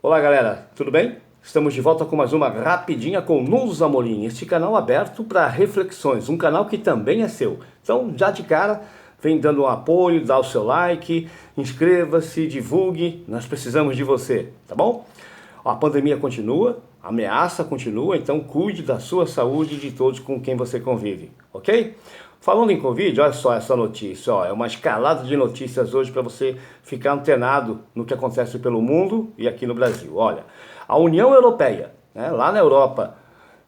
Olá galera, tudo bem? Estamos de volta com mais uma Rapidinha com Nunes Amorim, este canal aberto para reflexões, um canal que também é seu. Então já de cara, vem dando um apoio, dá o seu like, inscreva-se, divulgue, nós precisamos de você, tá bom? A pandemia continua, a ameaça continua, então cuide da sua saúde e de todos com quem você convive, ok? Falando em Covid, olha só essa notícia, ó, é uma escalada de notícias hoje para você ficar antenado no que acontece pelo mundo e aqui no Brasil. Olha, a União Europeia, né, lá na Europa,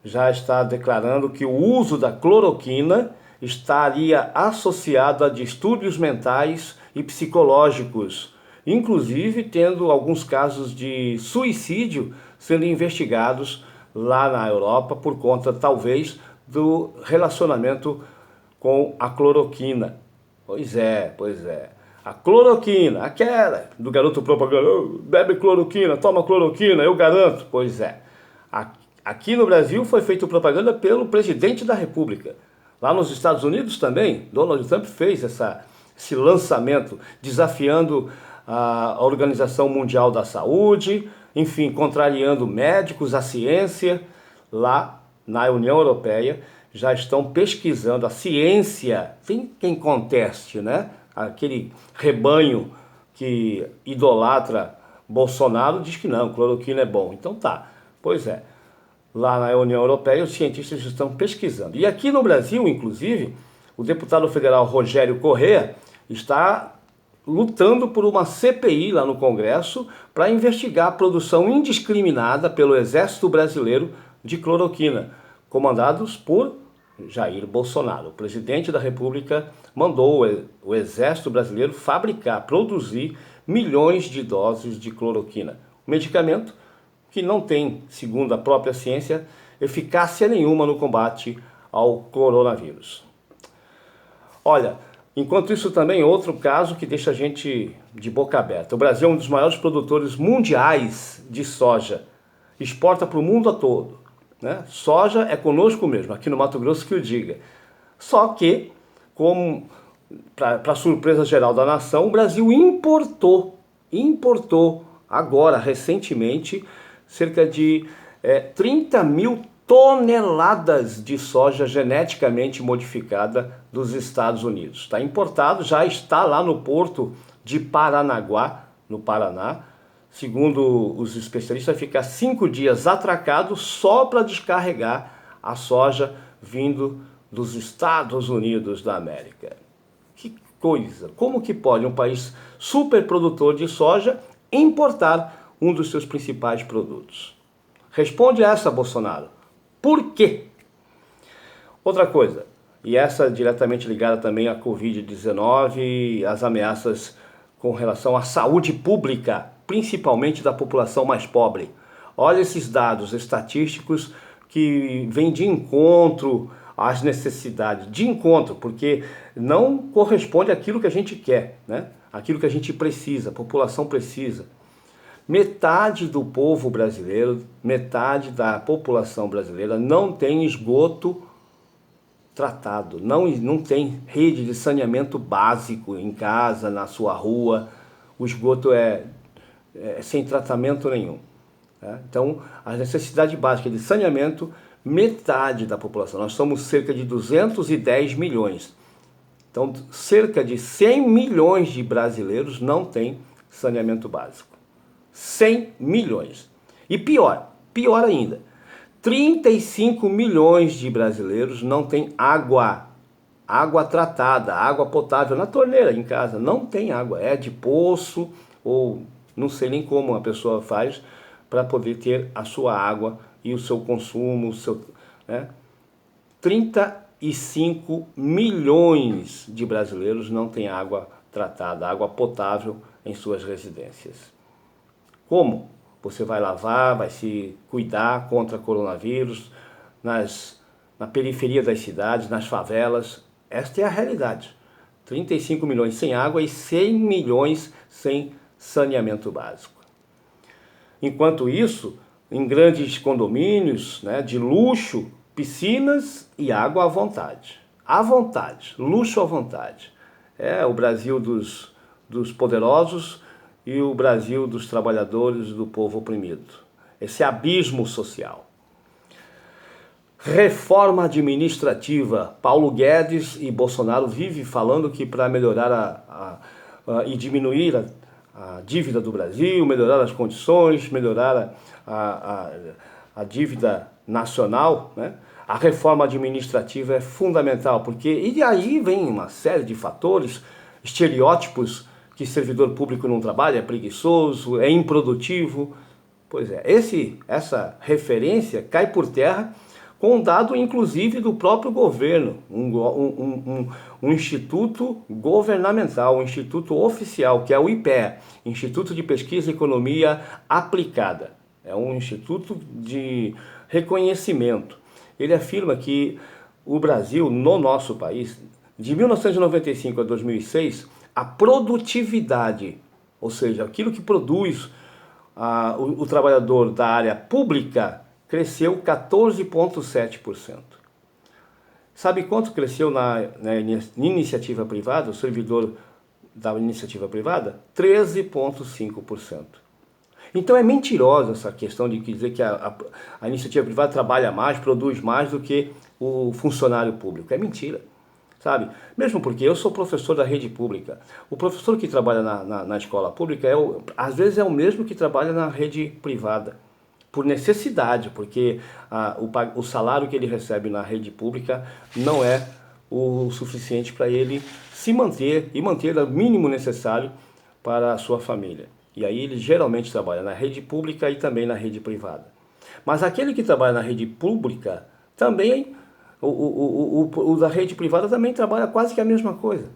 já está declarando que o uso da cloroquina estaria associado a distúrbios mentais e psicológicos, inclusive tendo alguns casos de suicídio sendo investigados lá na Europa por conta, talvez, do relacionamento com a cloroquina. Pois é. A cloroquina, aquela do garoto propaganda, bebe cloroquina, toma cloroquina, eu garanto. Pois é. Aqui no Brasil foi feita propaganda pelo presidente da República. Lá nos Estados Unidos também, Donald Trump fez esse lançamento, desafiando a Organização Mundial da Saúde, enfim, contrariando médicos, a ciência. Lá na União Europeia já estão pesquisando a ciência, tem quem conteste, né? Aquele rebanho que idolatra Bolsonaro diz que não, cloroquina é bom. Então tá, pois é. Lá na União Europeia os cientistas estão pesquisando. E aqui no Brasil, inclusive, o deputado federal Rogério Corrêa está lutando por uma CPI lá no Congresso para investigar a produção indiscriminada pelo Exército Brasileiro de cloroquina, comandados por Jair Bolsonaro. O presidente da República mandou o Exército Brasileiro fabricar, produzir milhões de doses de cloroquina. Um medicamento que não tem, segundo a própria ciência, eficácia nenhuma no combate ao coronavírus. Olha, enquanto isso também outro caso que deixa a gente de boca aberta. O Brasil é um dos maiores produtores mundiais de soja, exporta para o mundo todo. Né? Soja é conosco mesmo, aqui no Mato Grosso que o diga. Só que, como para surpresa geral da nação, o Brasil importou agora, recentemente, cerca de 30 mil toneladas de soja geneticamente modificada dos Estados Unidos. Está importado, já está lá no porto de Paranaguá, no Paraná. Segundo os especialistas, vai ficar 5 dias atracado só para descarregar a soja vindo dos Estados Unidos da América. Que coisa! Como que pode um país super produtor de soja importar um dos seus principais produtos? Responde essa, Bolsonaro. Por quê? Outra coisa, e essa diretamente ligada também à Covid-19 e às ameaças com relação à saúde pública, principalmente da população mais pobre. Olha esses dados estatísticos que vêm de encontro às necessidades, de encontro, porque não corresponde àquilo que a gente quer, né? Aquilo que a gente precisa, a população precisa. Metade do povo brasileiro, metade da população brasileira não tem esgoto tratado, não tem rede de saneamento básico em casa, na sua rua. O esgoto é sem tratamento nenhum. Tá? Então, a necessidade básica de saneamento, metade da população. Nós somos cerca de 210 milhões. Então, cerca de 100 milhões de brasileiros não têm saneamento básico. 100 milhões. E pior ainda, 35 milhões de brasileiros não têm água tratada, água potável na torneira em casa. Não tem água, é de poço ou não sei nem como uma pessoa faz para poder ter a sua água e o seu consumo, 35 milhões de brasileiros não têm água tratada, água potável em suas residências. Como você vai lavar, vai se cuidar contra coronavírus na periferia das cidades, nas favelas? Esta é a realidade. 35 milhões sem água e 100 milhões sem saneamento básico. Enquanto isso, em grandes condomínios, né, de luxo, piscinas e água à vontade. À vontade, luxo à vontade. É o Brasil dos poderosos e o Brasil dos trabalhadores e do povo oprimido. Esse abismo social. Reforma administrativa. Paulo Guedes e Bolsonaro vivem falando que para melhorar e diminuir a dívida do Brasil, melhorar as condições, melhorar a dívida nacional, né? A reforma administrativa é fundamental, porque e aí vem uma série de fatores, estereótipos, que servidor público não trabalha, é preguiçoso, é improdutivo. Pois é, essa referência cai por terra com um dado, inclusive, do próprio governo, um instituto governamental, um instituto oficial, que é o IPEA, Instituto de Pesquisa e Economia Aplicada. É um instituto de reconhecimento. Ele afirma que o Brasil, no nosso país, de 1995 a 2006, a produtividade, ou seja, aquilo que produz o trabalhador da área pública, cresceu 14,7%. Sabe quanto cresceu na iniciativa privada, o servidor da iniciativa privada? 13,5%. Então é mentirosa essa questão de dizer que a iniciativa privada trabalha mais, produz mais do que o funcionário público. É mentira, sabe? Mesmo porque eu sou professor da rede pública. O professor que trabalha na escola pública, às vezes é o mesmo que trabalha na rede privada, por necessidade, porque o salário que ele recebe na rede pública não é o suficiente para ele se manter e manter o mínimo necessário para a sua família. E aí ele geralmente trabalha na rede pública e também na rede privada. Mas aquele que trabalha na rede pública, também, o da rede privada também trabalha quase que a mesma coisa.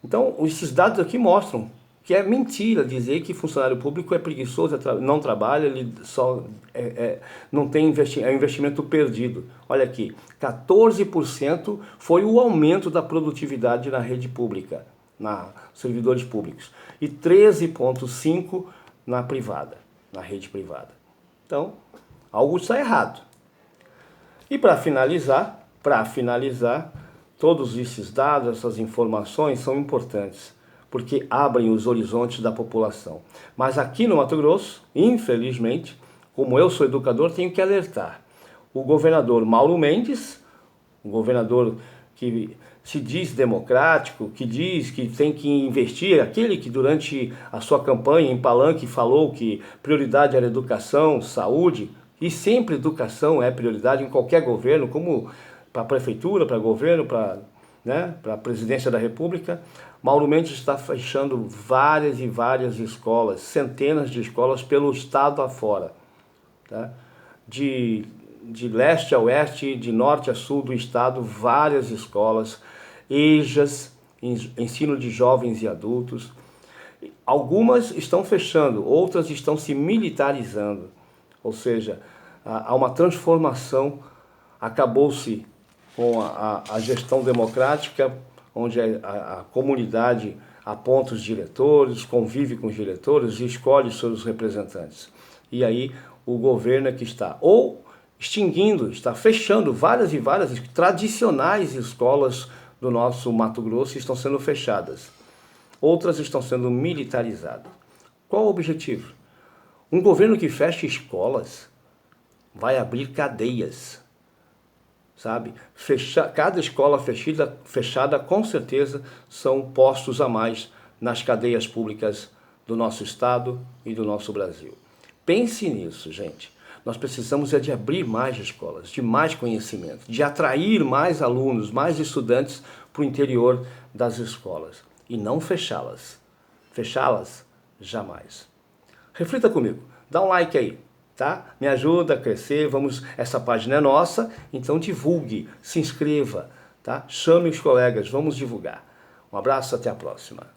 Então, esses dados aqui mostram que é mentira dizer que funcionário público é preguiçoso, não trabalha, ele só não tem investimento, é um investimento perdido. Olha aqui, 14% foi o aumento da produtividade na rede pública, servidores públicos, e 13,5% na privada, na rede privada. Então, algo está errado. E para finalizar, todos esses dados, essas informações são importantes, porque abrem os horizontes da população. Mas aqui no Mato Grosso, infelizmente, como eu sou educador, tenho que alertar. O governador Mauro Mendes, um governador que se diz democrático, que diz que tem que investir, aquele que durante a sua campanha em Palanque falou que prioridade era educação, saúde, e sempre educação é prioridade em qualquer governo, como para a prefeitura, para governo, para a presidência da República. Mauro Mendes está fechando várias e várias escolas, centenas de escolas pelo estado afora, tá? De leste a oeste, de norte a sul do estado, várias escolas, EJAs, ensino de jovens e adultos. Algumas estão fechando, outras estão se militarizando, ou seja, há uma transformação, acabou-se com a gestão democrática, onde a comunidade aponta os diretores, convive com os diretores e escolhe seus representantes. E aí o governo é que está ou extinguindo, está fechando várias e várias tradicionais escolas do nosso Mato Grosso estão sendo fechadas. Outras estão sendo militarizadas. Qual o objetivo? Um governo que fecha escolas vai abrir cadeias, sabe? Cada escola fechada, com certeza, são postos a mais nas cadeias públicas do nosso estado e do nosso Brasil. Pense nisso, gente. Nós precisamos de abrir mais escolas, de mais conhecimento, de atrair mais alunos, mais estudantes para o interior das escolas e não fechá-las. Fechá-las, jamais. Reflita comigo, dá um like aí, tá? Me ajuda a crescer, essa página é nossa, então divulgue, se inscreva, tá? Chame os colegas, vamos divulgar. Um abraço, até a próxima.